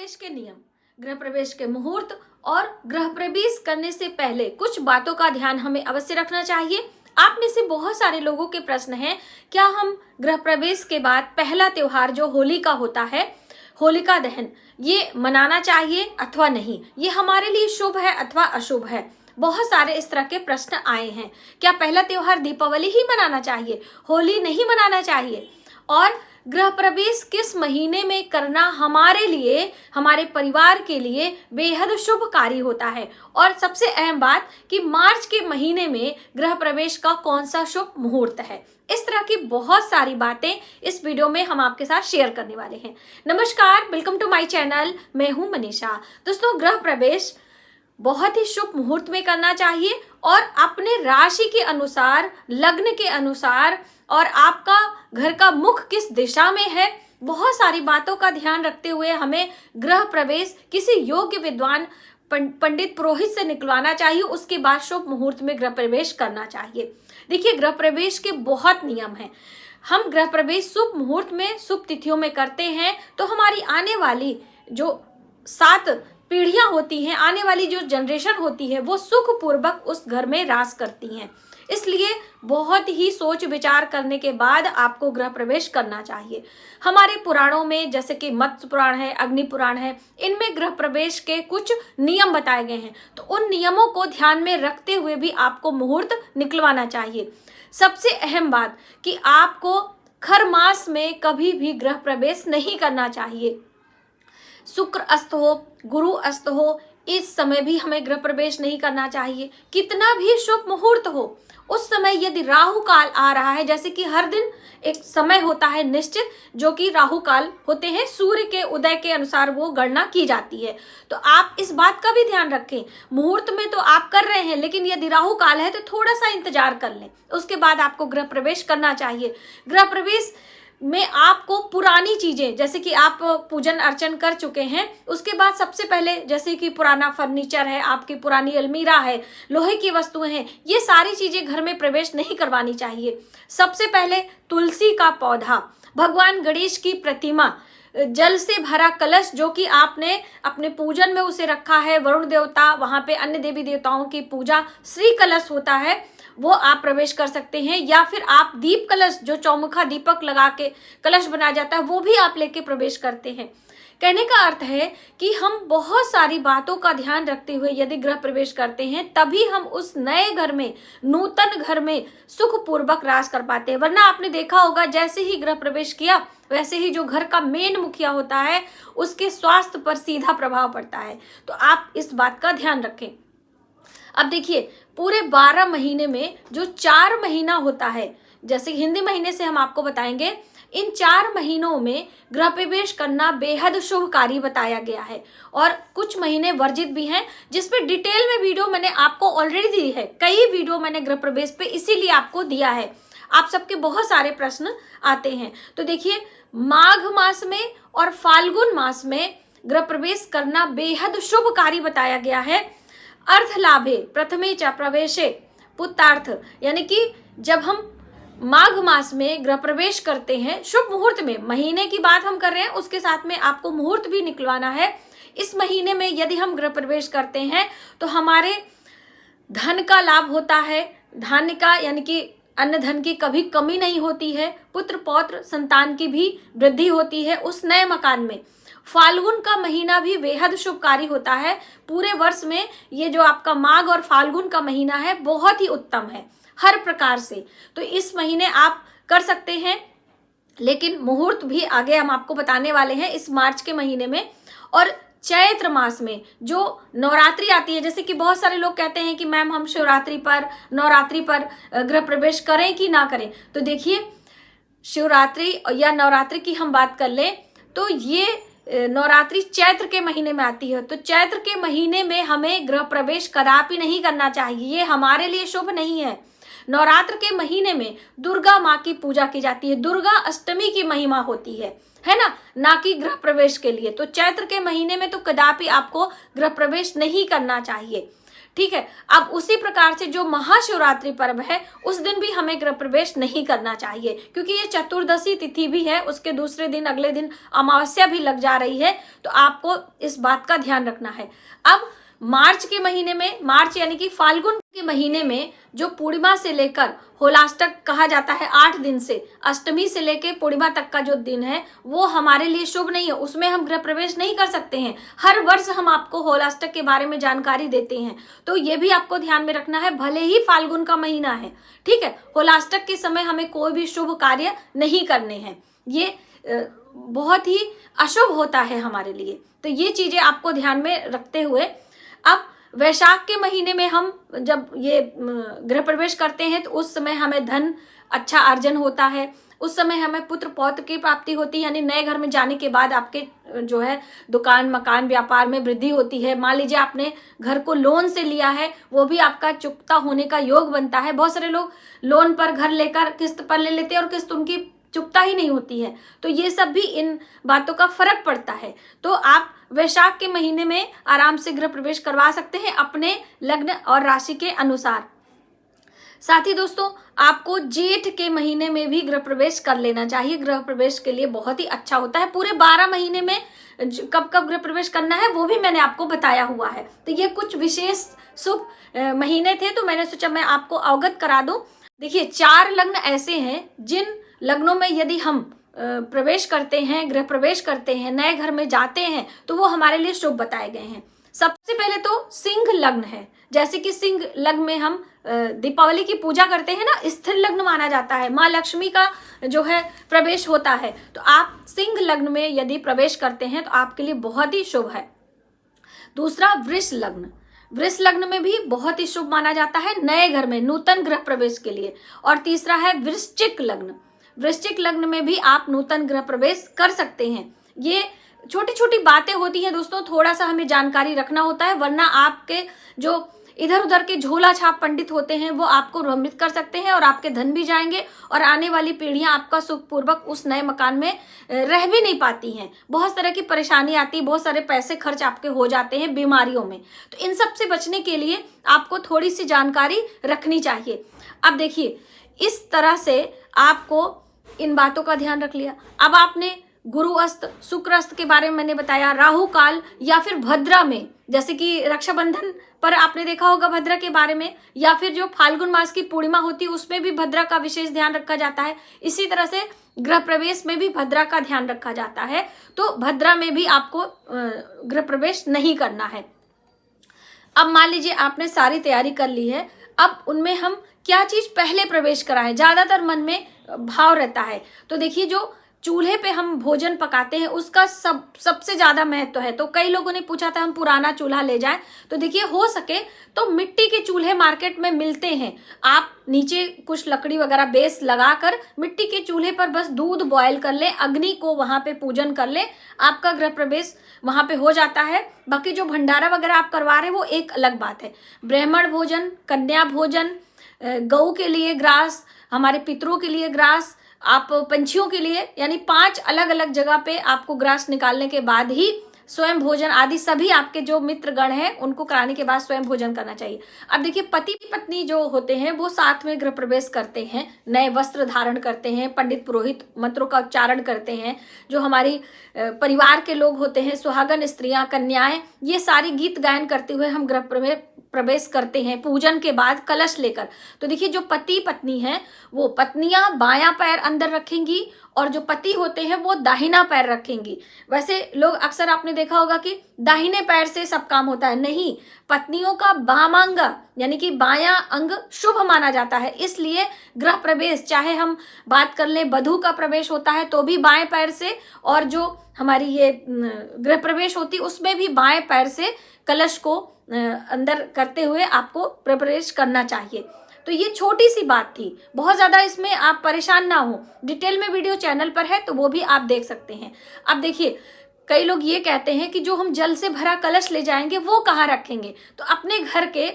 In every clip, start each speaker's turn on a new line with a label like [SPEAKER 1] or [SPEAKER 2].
[SPEAKER 1] प्रवेश के नियम, गृह प्रवेश के मुहूर्त और गृह प्रवेश करने से पहले कुछ बातों का ध्यान हमें अवश्य रखना चाहिए। आप में से बहुत सारे लोगों के प्रश्न हैं, क्या हम गृह प्रवेश के बाद पहला त्योहार जो होली का होता है, होलिका दहन, ये मनाना चाहिए अथवा नहीं, ये हमारे लिए शुभ है अथवा अशुभ है। बहुत सारे इस तरह के प्रश्न आए हैं। क्या पहला त्योहार दीपावली ही मनाना चाहिए, होली नहीं मनाना चाहिए? और गृह प्रवेश किस महीने में करना हमारे लिए, हमारे परिवार के लिए बेहद शुभकारी होता है? और सबसे अहम बात कि मार्च के महीने में गृह प्रवेश का कौन सा शुभ मुहूर्त है। इस तरह की बहुत सारी बातें इस वीडियो में हम आपके साथ शेयर करने वाले हैं। नमस्कार, वेलकम टू माय चैनल। मैं हूं मनीषा। दोस्तों, गृह प्रवेश बहुत ही शुभ मुहूर्त में करना चाहिए और अपने राशि के अनुसार, लग्न के अनुसार और आपका घर का मुख किस दिशा में है, बहुत सारी बातों का ध्यान रखते हुए हमें गृह प्रवेश किसी योग्य विद्वान पंडित पुरोहित से निकलवाना चाहिए। उसके बाद शुभ मुहूर्त में गृह प्रवेश करना चाहिए। देखिए, गृह प्रवेश के बहुत नियम हैं। हम गृह प्रवेश शुभ मुहूर्त में, शुभ तिथियों में करते हैं तो हमारी आने वाली जो 7 पीढ़ियां होती हैं, आने वाली जो जनरेशन होती है, वो सुखपूर्वक उस घर में राज करती हैं। इसलिए बहुत ही सोच विचार करने के बाद आपको गृह प्रवेश करना चाहिए। हमारे पुराणों में, जैसे कि मत्स्य पुराण है, अग्नि पुराण है, इनमें गृह प्रवेश के कुछ नियम बताए गए हैं। तो उन नियमों को ध्यान में रखते हुए भी आपको मुहूर्त निकलवाना चाहिए। सबसे अहम बात कि आपको खर मास में कभी भी गृह प्रवेश नहीं करना चाहिए। शुक्र अस्त हो, गुरु अस्त हो, इस समय भी हमें गृह प्रवेश नहीं करना चाहिए। कितना भी शुभ मुहूर्त हो, उस समय यदि राहु काल आ रहा है, जैसे कि हर दिन एक समय होता है निश्चित, जो कि राहु काल होते हैं, सूर्य के उदय के अनुसार वो गणना की जाती है। तो आप इस बात का भी ध्यान रखें। मुहूर्त में तो आप कर रहे हैं, लेकिन यदि राहु काल है तो थोड़ा सा इंतजार कर लें, उसके बाद आपको गृह प्रवेश करना चाहिए। गृह प्रवेश में आपको पुरानी चीजें, जैसे कि आप पूजन अर्चन कर चुके हैं, उसके बाद सबसे पहले जैसे कि पुराना फर्नीचर है, आपकी पुरानी अलमीरा है, लोहे की वस्तुएं हैं, ये सारी चीजें घर में प्रवेश नहीं करवानी चाहिए। सबसे पहले तुलसी का पौधा, भगवान गणेश की प्रतिमा, जल से भरा कलश जो कि आपने अपने पूजन में उसे रखा है, वरुण देवता, वहां पे अन्य देवी देवताओं की पूजा, श्री कलश होता है, वो आप प्रवेश कर सकते हैं। या फिर आप दीप कलश, जो चौमुखा दीपक लगा के कलश बनाया जाता है, वो भी आप लेके प्रवेश करते हैं। कहने का अर्थ है कि हम बहुत सारी बातों का ध्यान रखते हुए यदि गृह प्रवेश करते हैं, तभी हम उस नए घर में, नूतन घर में सुखपूर्वक राज कर पाते हैं। वरना आपने देखा होगा, जैसे ही गृह प्रवेश किया, वैसे ही जो घर का मेन मुखिया होता है, उसके स्वास्थ्य पर सीधा प्रभाव पड़ता है। तो आप इस बात का ध्यान रखें। अब देखिए, पूरे 12 महीने में जो 4 महीना होता है, जैसे हिंदी महीने से हम आपको बताएंगे, इन 4 महीनों में गृह प्रवेश करना बेहद शुभकारी बताया गया है। और कुछ महीने वर्जित भी हैं, जिसपे डिटेल में वीडियो मैंने आपको ऑलरेडी दी है। कई वीडियो मैंने गृह प्रवेश पे इसीलिए आपको दिया है। आप सबके बहुत सारे प्रश्न आते हैं। तो देखिए, माघ मास में और फाल्गुन मास में गृह प्रवेश करना बेहद शुभकारी बताया गया है। अर्थ लाभे प्रथमे च प्रवेशे पुत्रार्थ, यानी कि जब हम माघ मास में गृह प्रवेश करते हैं, शुभ मुहूर्त में, महीने की बात हम कर रहे हैं, उसके साथ में आपको मुहूर्त भी निकलवाना है। इस महीने में यदि हम गृह प्रवेश करते हैं तो हमारे धन का लाभ होता है, धान्य का, यानी कि अन्न धन की कभी कमी नहीं होती है, पुत्र पौत्र संतान की भी वृद्धि होती है उस नए मकान में। फाल्गुन का महीना भी बेहद शुभकारी होता है। पूरे वर्ष में ये जो आपका माघ और फाल्गुन का महीना है, बहुत ही उत्तम है हर प्रकार से। तो इस महीने आप कर सकते हैं, लेकिन मुहूर्त भी आगे हम आपको बताने वाले हैं इस मार्च के महीने में। और चैत्र मास में जो नवरात्रि आती है, जैसे कि बहुत सारे लोग कहते हैं कि मैम हम शिवरात्रि पर, नवरात्रि पर गृह प्रवेश करें कि ना करें। तो देखिए, शिवरात्रि या नवरात्रि की हम बात कर लें तो ये नवरात्रि चैत्र के महीने में आती है। तो चैत्र के महीने में हमें गृह प्रवेश कदापि नहीं करना चाहिए, ये हमारे लिए शुभ नहीं है। नवरात्र के महीने में दुर्गा माँ की पूजा की जाती है, दुर्गा अष्टमी की महिमा होती है ना कि गृह प्रवेश के लिए। तो चैत्र के महीने में तो कदापि आपको गृह प्रवेश नहीं करना चाहिए। ठीक है। अब उसी प्रकार से जो महाशिवरात्रि पर्व है उस दिन भी हमें गृह प्रवेश नहीं करना चाहिए, क्योंकि ये चतुर्दशी तिथि भी है, उसके दूसरे दिन अगले दिन अमावस्या भी लग जा रही है, तो आपको इस बात का ध्यान रखना है। अब मार्च के महीने में, मार्च यानी कि फाल्गुन के महीने में जो पूर्णिमा से लेकर होलाष्टक कहा जाता है 8 दिन से, अष्टमी से लेकर पूर्णिमा तक का जो दिन है वो हमारे लिए शुभ नहीं है, उसमें हम गृह प्रवेश नहीं कर सकते हैं। हर वर्ष हम आपको होलाष्टक के बारे में जानकारी देते हैं, तो ये भी आपको ध्यान में रखना है, भले ही फाल्गुन का महीना है, ठीक है। होलाष्टक के समय हमें कोई भी शुभ कार्य नहीं करने हैं, ये बहुत ही अशुभ होता है हमारे लिए। तो ये चीजें आपको ध्यान में रखते हुए अब वैशाख के महीने में हम जब ये गृह प्रवेश करते हैं तो उस समय हमें धन अच्छा अर्जन होता है, उस समय हमें पुत्र पौत्र की प्राप्ति होती है, यानी नए घर में जाने के बाद आपके जो है दुकान मकान व्यापार में वृद्धि होती है। मान लीजिए आपने घर को लोन से लिया है, वो भी आपका चुकता होने का योग बनता है। बहुत सारे लोग लोन पर घर लेकर किस्त पर ले लेते हैं और किस्त उनकी चुकता ही नहीं होती है, तो ये सब भी इन बातों का फर्क पड़ता है। तो आप वैशाख के महीने में आराम से गृह प्रवेश करवा सकते हैं अपने लग्न और राशि के अनुसार। साथ ही दोस्तों आपको जेठ के महीने में भी गृह प्रवेश कर लेना चाहिए, गृह प्रवेश के लिए बहुत ही अच्छा होता है। पूरे 12 महीने में कब कब गृह प्रवेश करना है वो भी मैंने आपको बताया हुआ है। तो ये कुछ विशेष शुभ महीने थे, तो मैंने सोचा मैं आपको अवगत करा दूं। देखिए 4 लग्न ऐसे हैं जिन लग्नों में यदि हम प्रवेश करते हैं, गृह प्रवेश करते हैं, नए घर में जाते हैं, तो वो हमारे लिए शुभ बताए गए हैं। सबसे पहले तो सिंह लग्न है, जैसे कि सिंह लग्न में हम दीपावली की पूजा करते हैं ना, स्थिर लग्न माना जाता है, माँ लक्ष्मी का जो है प्रवेश होता है। तो आप सिंह लग्न में यदि प्रवेश करते हैं तो आपके लिए बहुत ही शुभ है। दूसरा वृष लग्न, वृष लग्न में भी बहुत ही शुभ माना जाता है नए घर में नूतन गृह प्रवेश के लिए। और तीसरा है वृश्चिक लग्न, वृश्चिक लग्न में भी आप नूतन गृह प्रवेश कर सकते हैं। ये छोटी छोटी बातें होती हैं दोस्तों, थोड़ा सा हमें जानकारी रखना होता है, वरना आपके जो इधर उधर के झोला छाप पंडित होते हैं वो आपको भ्रमित कर सकते हैं और आपके धन भी जाएंगे और आने वाली पीढ़ियां आपका सुखपूर्वक उस नए मकान में रह भी नहीं पाती हैं। बहुत तरह की परेशानी आती है, बहुत सारे पैसे खर्च आपके हो जाते हैं बीमारियों में। तो इन सब से बचने के लिए आपको थोड़ी सी जानकारी रखनी चाहिए। अब देखिए इस तरह से आपको इन बातों का ध्यान रख लिया। अब आपने गुरु अस्त, शुक्र अस्त के बारे में मैंने बताया, राहु काल या फिर भद्रा में, जैसे कि रक्षाबंधन पर आपने देखा होगा भद्रा के बारे में, या फिर जो फाल्गुन मास की पूर्णिमा होती है उसमें भी भद्रा का विशेष ध्यान रखा जाता है। इसी तरह से गृह प्रवेश में भी भद्रा का ध्यान रखा जाता है। तो भद्रा में भी आपको गृह प्रवेश नहीं करना है। अब मान लीजिए आपने सारी तैयारी कर ली है, अब उनमें हम क्या चीज पहले प्रवेश कराएं, ज्यादातर मन में भाव रहता है। तो देखिए जो चूल्हे पे हम भोजन पकाते हैं उसका सबसे ज्यादा महत्व है। तो कई लोगों ने पूछा था हम पुराना चूल्हा ले जाएं, तो देखिए हो सके तो मिट्टी के चूल्हे मार्केट में मिलते हैं, आप नीचे कुछ लकड़ी वगैरह बेस लगाकर मिट्टी के चूल्हे पर बस दूध बॉयल कर ले, अग्नि को वहां पे पूजन कर ले, आपका गृह प्रवेश वहां पे हो जाता है। बाकी जो भंडारा वगैरह आप करवा रहे हैं वो एक अलग बात है। ब्राह्मण भोजन, कन्या भोजन, गऊ के लिए ग्रास, हमारे पितरों के लिए ग्रास, आप पंछियों के लिए, यानी 5 अलग अलग जगह पे आपको ग्रास निकालने के बाद ही स्वयं भोजन आदि सभी आपके जो मित्र गण हैं उनको कराने के बाद स्वयं भोजन करना चाहिए। अब देखिए पति पत्नी जो होते हैं वो साथ में गृह प्रवेश करते हैं, नए वस्त्र धारण करते हैं, पंडित पुरोहित मंत्रों का उच्चारण करते हैं, जो हमारी परिवार के लोग होते हैं, सुहागन स्त्रियां, कन्याएं, ये सारी गीत गायन करते हुए हम गृह प्रवेश करते हैं पूजन के बाद कलश लेकर। तो देखिए जो पति पत्नी हैं वो पत्नियां बायां पैर अंदर रखेंगी और जो पति होते हैं वो दाहिना पैर रखेंगी। वैसे लोग अक्सर आपने देखा होगा कि दाहिने पैर से सब काम होता है, नहीं, पत्नियों का वामांग यानी कि बायां अंग शुभ माना जाता है। इसलिए गृह प्रवेश चाहे हम बात कर ले वधू का प्रवेश होता है तो भी बाएं पैर से, और जो हमारी ये गृह प्रवेश होती उसमें भी बाएं पैर से कलश को अंदर करते हुए आपको प्रवेश करना चाहिए। तो ये छोटी सी बात थी, बहुत ज्यादा इसमें आप परेशान ना हो, डिटेल में वीडियो चैनल पर है तो वो भी आप देख सकते हैं। अब देखिए कई लोग ये कहते हैं कि जो हम जल से भरा कलश ले जाएंगे वो कहाँ रखेंगे, तो अपने घर के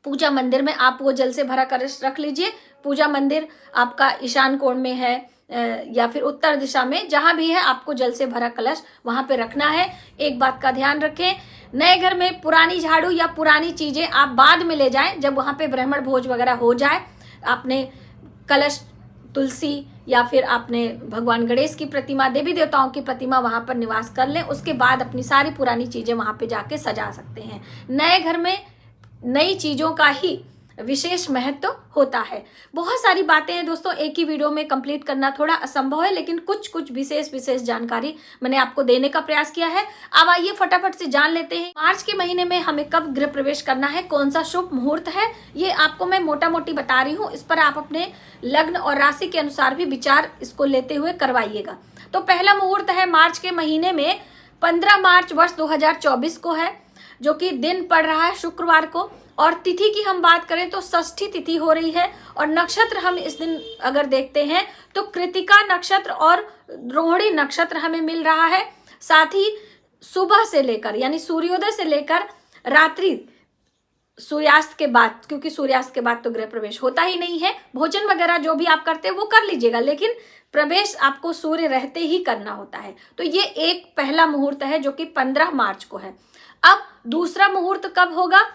[SPEAKER 1] पूजा मंदिर में आप वो जल से भरा कलश रख लीजिए। पूजा मंदिर आपका ईशान कोण में है या फिर उत्तर दिशा में, जहां भी है आपको जल से भरा कलश वहां पे रखना है। एक बात का ध्यान रखें, नए घर में पुरानी झाड़ू या पुरानी चीजें आप बाद में ले जाएं, जब वहां पे ब्राह्मण भोज वगैरह हो जाए। आपने कलश, तुलसी या फिर आपने भगवान गणेश की प्रतिमा, देवी देवताओं की प्रतिमा वहां पर निवास कर लें। उसके बाद अपनी सारी पुरानी चीजें वहां पे जाके सजा सकते हैं। नए घर में नई चीजों का ही विशेष महत्व होता है। बहुत सारी बातें हैं दोस्तों, एक ही वीडियो में कंप्लीट करना थोड़ा असंभव है, लेकिन कुछ कुछ विशेष जानकारी मैंने आपको देने का प्रयास किया है। अब आइए फटाफट से जान लेते हैं मार्च के महीने में हमें कब गृह प्रवेश करना है, कौन सा शुभ मुहूर्त है। ये आपको मैं मोटा मोटी बता रही हूँ, इस पर आप अपने लग्न और राशि के अनुसार भी विचार इसको लेते हुए करवाइएगा। तो पहला मुहूर्त है मार्च के महीने में 15 मार्च वर्ष 2024 को है, जो कि दिन पड़ रहा है शुक्रवार को। और तिथि की हम बात करें तो षष्ठी तिथि हो रही है। और नक्षत्र हम इस दिन अगर देखते हैं तो कृतिका नक्षत्र और रोहिणी नक्षत्र हमें मिल रहा है। साथ ही सुबह से लेकर यानी सूर्योदय से लेकर रात्रि सूर्यास्त के बाद, क्योंकि सूर्यास्त के बाद तो गृह प्रवेश होता ही नहीं है, भोजन वगैरह जो भी आप करते हैं वो कर लीजिएगा, लेकिन प्रवेश आपको सूर्य रहते ही करना होता है। तो ये एक पहला मुहूर्त है जो कि 15 मार्च को है। अब दूसरा मुहूर्त कब होगा?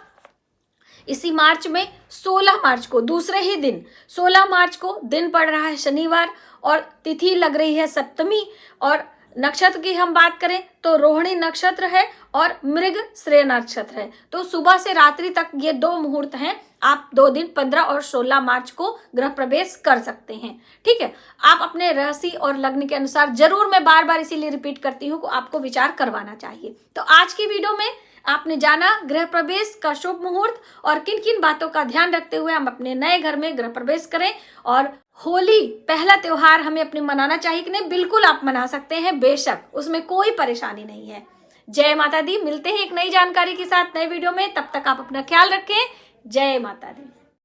[SPEAKER 1] इसी मार्च में 16 मार्च को, दूसरे ही दिन 16 मार्च को दिन पड़ रहा है शनिवार और तिथि लग रही है सप्तमी। और नक्षत्र की हम बात करें तो रोहिणी नक्षत्र है और मृग श्रेय नक्षत्र है। तो सुबह से रात्रि तक ये 2 मुहूर्त हैं। आप 2 दिन 15 और 16 मार्च को गृह प्रवेश कर सकते हैं। ठीक है, आप अपने राशि और लग्न के अनुसार जरूर, मैं बार बार इसीलिए रिपीट करती हूँ, आपको विचार करवाना चाहिए। तो आज की वीडियो में आपने जाना गृह प्रवेश का शुभ मुहूर्त और किन किन बातों का ध्यान रखते हुए हम अपने नए घर में गृह प्रवेश करें। और होली पहला त्योहार हमें अपने मनाना चाहिए कि नहीं, बिल्कुल आप मना सकते हैं, बेशक, उसमें कोई परेशानी नहीं है। जय माता दी। मिलते हैं एक नई जानकारी के साथ नए वीडियो में, तब तक आप अपना ख्याल रखें। जय माता दी।